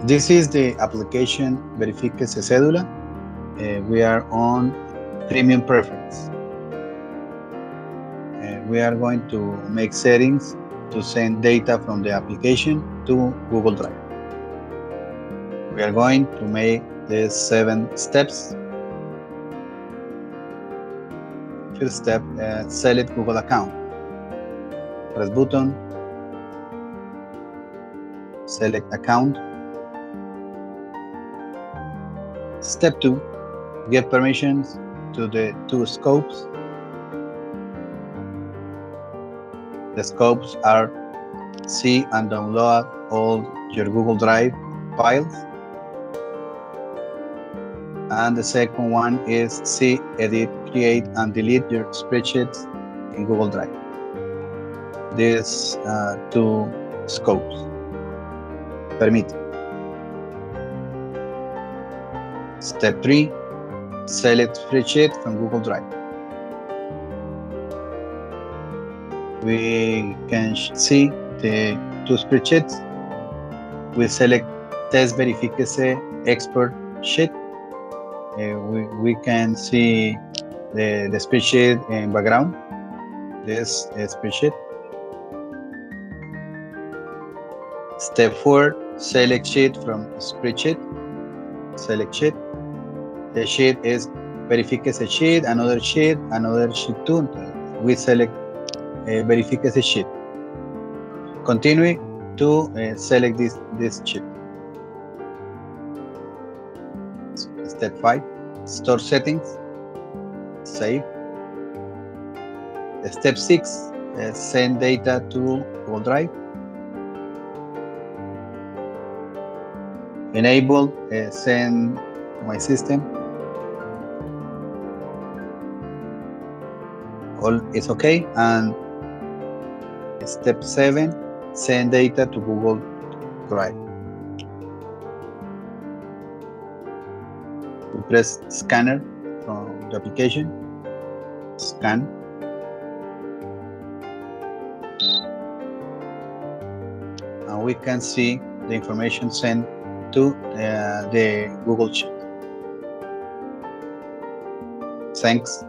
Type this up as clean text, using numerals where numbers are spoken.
This is the application Verifíquese Cédula. We are on premium preference. We are going to make settings to send data from the application to Google Drive. We are going to make the 7 steps. First step, select Google account. Press button, select account. Step 2, give permissions to the 2 scopes. The scopes are see and download all your Google Drive files. And the second one is see, edit, create, and delete your spreadsheets in Google Drive. These 2 scopes. Permit. Step 3, select spreadsheet from Google Drive. We can see the 2 spreadsheets. We select test Verifiquese expert sheet. We can see the spreadsheet in background, this spreadsheet. Step 4, select sheet from spreadsheet. Select sheet. The sheet is Verifiquese sheet, another sheet 2. We select Verifiquese sheet. Continue to select this sheet. Step 5, store settings, save. Step 6, send data to Google Drive. Enable send to my system. All is okay. And step 7, send data to Google Drive. We press scanner from the application, scan. And we can see the information sent to the Google Sheet. Thanks.